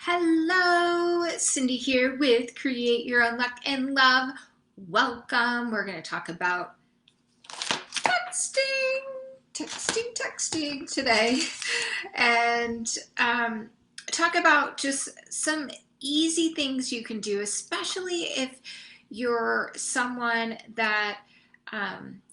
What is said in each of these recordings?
Hello, Cindy here with Create Your Own Luck and Love. Welcome. We're going to talk about texting today, and talk about just some easy things you can do, especially if you're someone that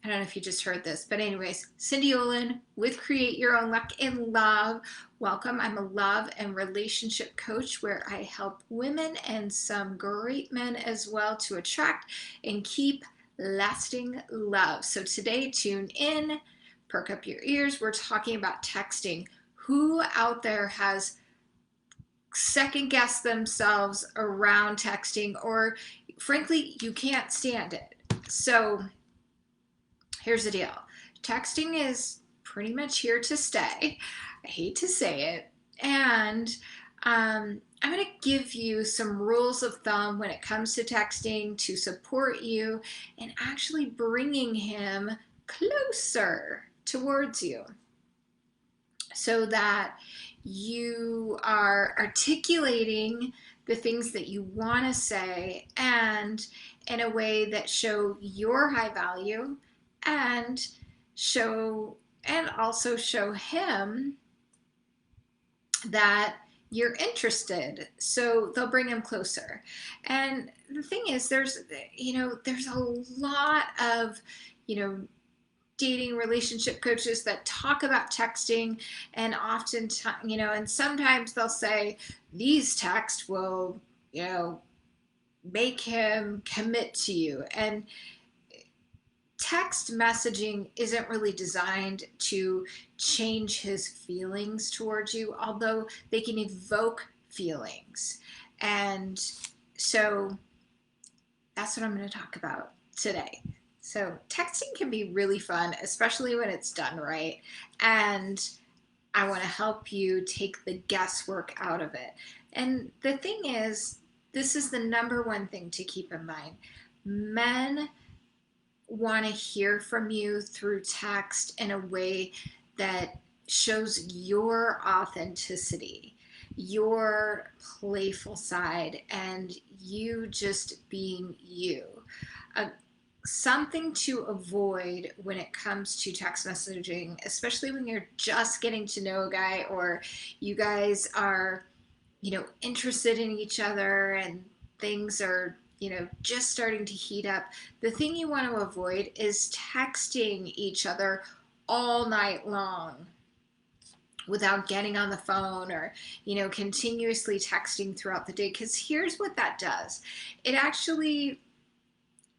I don't know if you just heard this, but anyways, Cindy Olin with Create Your Own Luck and Love. Welcome. I'm a love and relationship coach where I help women and some great men as well to attract and keep lasting love. So today, tune in, perk up your ears. We're talking about texting. Who out there has second guessed themselves around texting, or frankly, you can't stand it? So here's the deal. Texting is pretty much here to stay. I hate to say it. And I'm going to give you some rules of thumb when it comes to texting to support you and actually bringing him closer towards you so that you are articulating the things that you want to say and in a way that show your high value and also show him that you're interested, so they'll bring him closer. And the thing is, there's a lot of you know dating relationship coaches that talk about texting, and often and sometimes they'll say these texts will make him commit to you. And text messaging isn't really designed to change his feelings towards you, although they can evoke feelings. And so that's what I'm going to talk about today. So texting can be really fun, especially when it's done right. And I want to help you take the guesswork out of it. And the thing is, this is the number one thing to keep in mind. Men want to hear from you through text in a way that shows your authenticity, your playful side, and you just being you. Uh, Something to avoid when it comes to text messaging, especially when you're just getting to know a guy, or you guys are interested in each other and things are, just starting to heat up. The thing you want to avoid is texting each other all night long without getting on the phone, or, continuously texting throughout the day. Because here's what that does. It actually,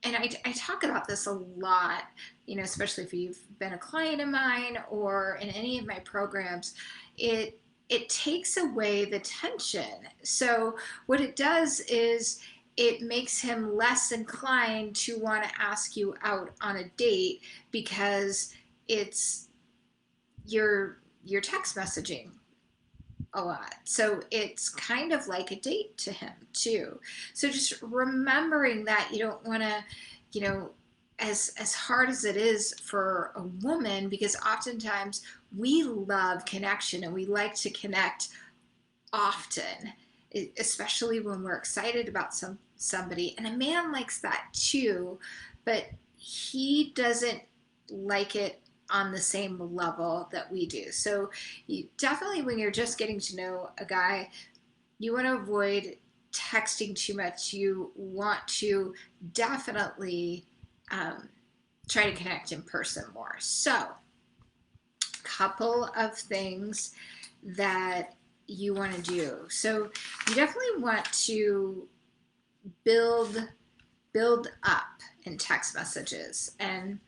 and I talk about this a lot, especially if you've been a client of mine or in any of my programs, it takes away the tension. So what it does is it makes him less inclined to want to ask you out on a date, because it's your text messaging a lot. So it's kind of like a date to him too. So just remembering that you don't want to, as hard as it is for a woman, because oftentimes we love connection and we like to connect often, especially when we're excited about somebody. And a man likes that too, but he doesn't like it on the same level that we do. So you definitely, when you're just getting to know a guy, you want to avoid texting too much. You want to definitely try to connect in person more. So couple of things that you want to do. So you definitely want to build up in text messages, and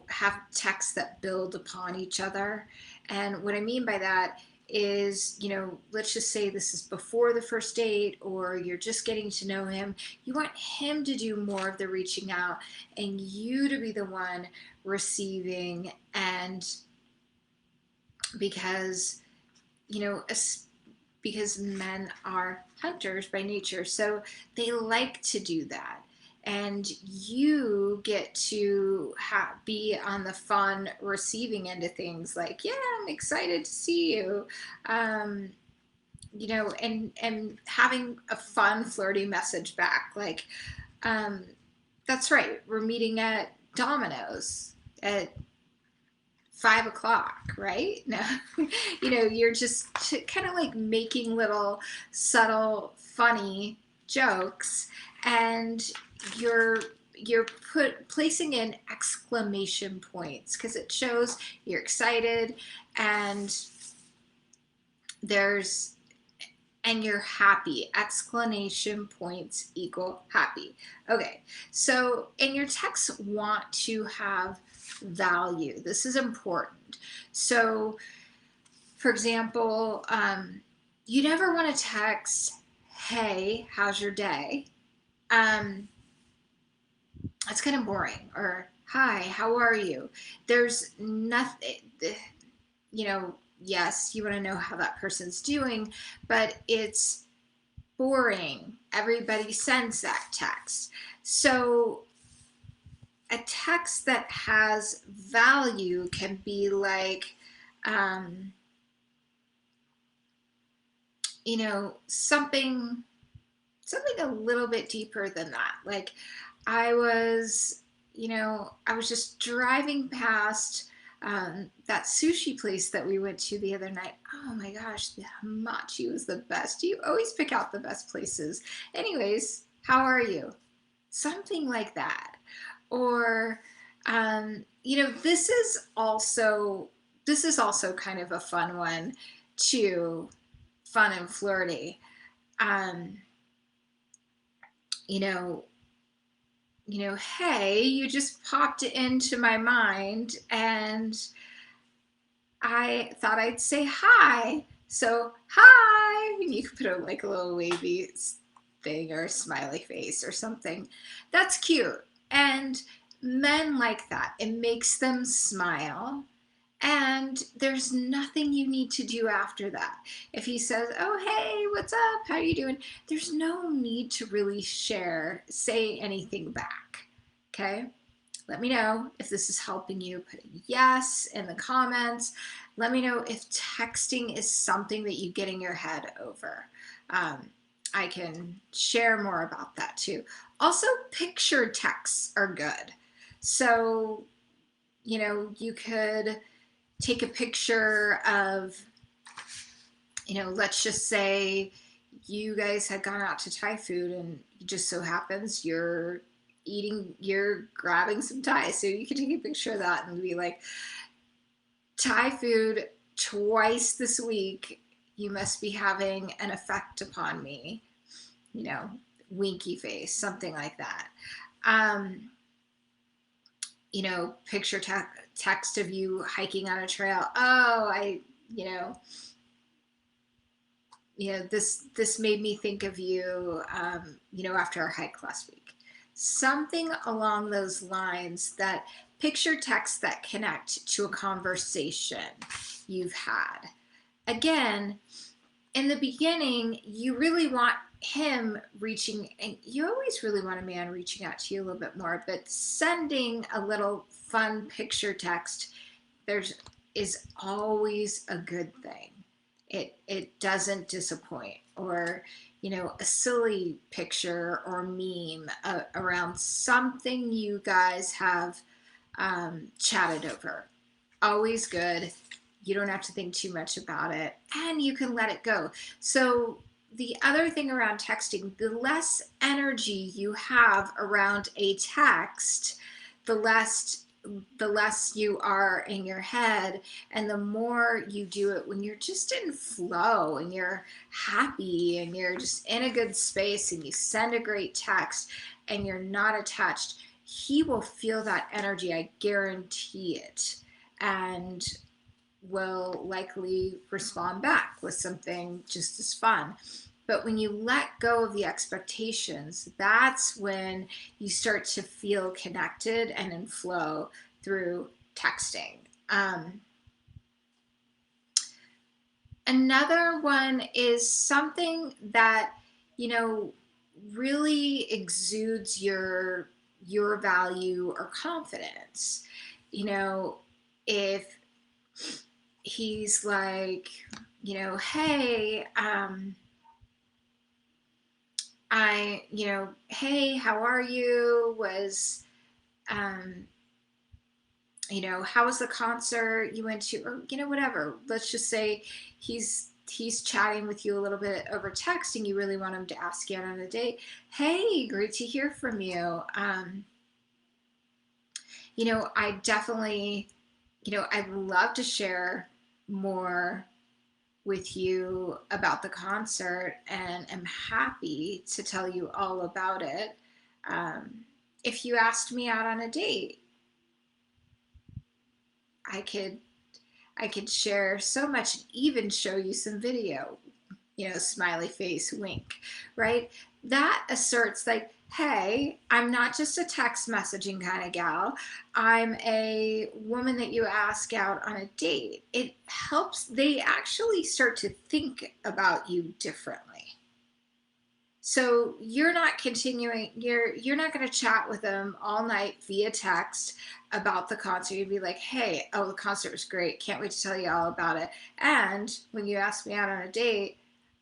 have texts that build upon each other. And what I mean by that is, let's just say this is before the first date, or you're just getting to know him. You want him to do more of the reaching out and you to be the one receiving. And because, you know, because men are hunters by nature, so they like to do that. And you get to be on the fun receiving end of things, like, yeah, I'm excited to see you. and having a fun, flirty message back. Like, um, that's right. We're meeting at Domino's at 5 o'clock, right? No, you're just kind of like making little subtle, funny jokes, and you're placing in exclamation points because it shows you're excited, and there's and you're happy. Exclamation points equal happy. Okay, so and your texts want to have value. This is important. So, for example, you never want to text, "Hey, how's your day?" Um, that's kind of boring. Or, "Hi, how are you?" There's nothing. Yes, you want to know how that person's doing, but it's boring. Everybody sends that text. So a text that has value can be like, um, something a little bit deeper than that. Like, I was, I was just driving past that sushi place that we went to the other night. Oh my gosh, the hamachi was the best. You always pick out the best places. Anyways, how are you? Something like that. Or, this is also kind of a fun one too, fun and flirty. Um, you know, hey, you just popped into my mind, and I thought I'd say hi. So hi, and you could put like a little wavy thing or a smiley face or something. That's cute. And men like that. It makes them smile. And there's nothing you need to do after that. If he says, "Oh, hey, what's up? How are you doing?" There's no need to really say anything back. Okay? Let me know if this is helping you. Put a yes in the comments. Let me know if texting is something that you get in your head over. I can share more about that too. Also, picture texts are good. So, you could take a picture of, let's just say you guys had gone out to Thai food, and it just so happens you're grabbing some Thai. So you can take a picture of that and be like, "Thai food twice this week. You must be having an effect upon me." Winky face, something like that. Um, picture text of you hiking on a trail. "Oh, this made me think of you, after our hike last week." Something along those lines, that picture text that connect to a conversation you've had. Again, in the beginning, you really want him reaching, and you always really want a man reaching out to you a little bit more, but sending a little fun picture text is always a good thing. It doesn't disappoint. Or a silly picture or meme around something you guys have chatted over. Always good. You don't have to think too much about it, and you can let it go. So the other thing around texting, the less energy you have around a text, the less you are in your head, and the more you do it when you're just in flow and you're happy and you're just in a good space and you send a great text and you're not attached. He will feel that energy, I guarantee it, and will likely respond back with something just as fun. But when you let go of the expectations, that's when you start to feel connected and in flow through texting. Another one is something that, really exudes your value or confidence. If he's like, hey, hey, how are you? Um, how was the concert you went to? Or, whatever. Let's just say he's chatting with you a little bit over text and you really want him to ask you out on a date. Hey, great to hear from you. I definitely, I'd love to share more with you about the concert and am happy to tell you all about it. Um, if you asked me out on a date, I could I could share so much, even show you some video, smiley face, wink, right? That asserts, like, hey, I'm not just a text messaging kind of gal. I'm a woman that you ask out on a date. It helps, they actually start to think about you differently. So you're not going to chat with them all night via text about the concert. You'd be like, hey, oh, the concert was great, can't wait to tell you all about it. And when you ask me out on a date,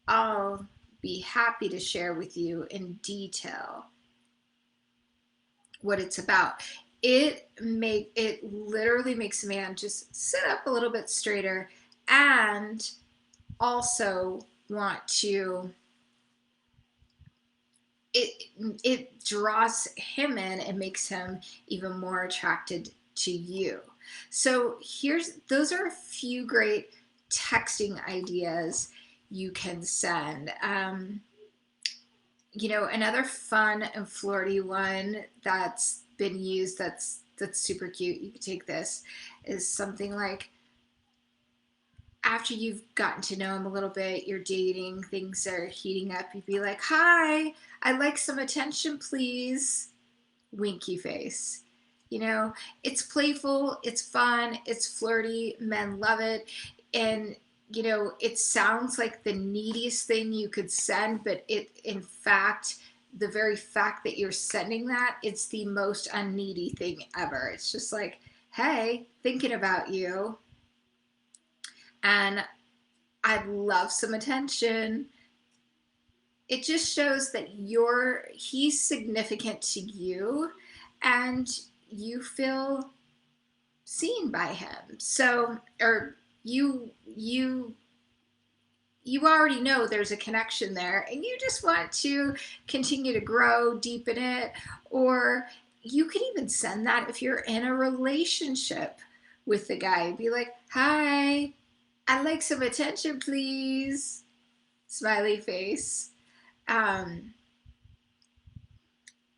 I'll be happy to share with you in detail what it's about. It literally makes a man just sit up a little bit straighter and also want to, it it draws him in and makes him even more attracted to you. So those are a few great texting ideas you can send. Another fun and flirty one that's been used, that's super cute. You could take this, is something like, after you've gotten to know him a little bit, you're dating, things are heating up, you'd be like, hi, I'd like some attention, please. Winky face. It's playful, it's fun, it's flirty, men love it. And, it sounds like the neediest thing you could send, but in fact, the very fact that you're sending that, it's the most unneedy thing ever. It's just like, hey, thinking about you. And I'd love some attention. It just shows that he's significant to you and you feel seen by him. So, or you already know there's a connection there and you just want to continue to grow, deepen it. Or you could even send that if you're in a relationship with the guy. Be like, hi, I'd like some attention, please. Smiley face. Um,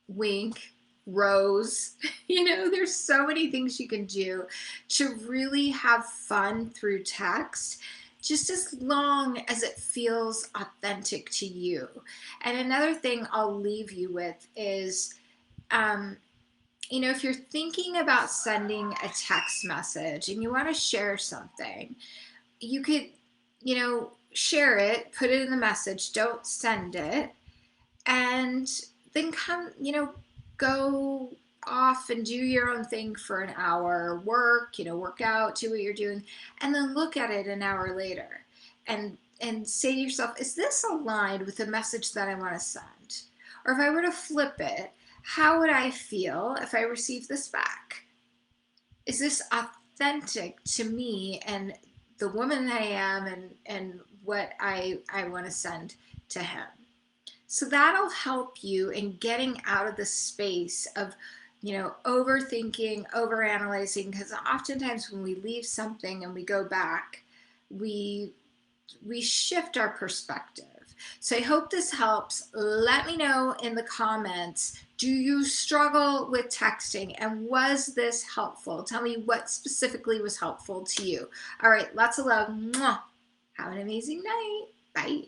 Wink, rose. There's so many things you can do to really have fun through text, just as long as it feels authentic to you. And another thing I'll leave you with is, if you're thinking about sending a text message and you want to share something, you could, share it, put it in the message, don't send it, and then go off and do your own thing for an hour, work out, do what you're doing, and then look at it an hour later and say to yourself, is this aligned with the message that I want to send? Or if I were to flip it, how would I feel if I received this back? Is this authentic to me and the woman that I am and what I want to send to him? So that'll help you in getting out of the space of, overthinking, overanalyzing, because oftentimes when we leave something and we go back, we shift our perspective. So I hope this helps. Let me know in the comments, do you struggle with texting and was this helpful? Tell me what specifically was helpful to you. All right, lots of love. Mwah. Have an amazing night. Bye.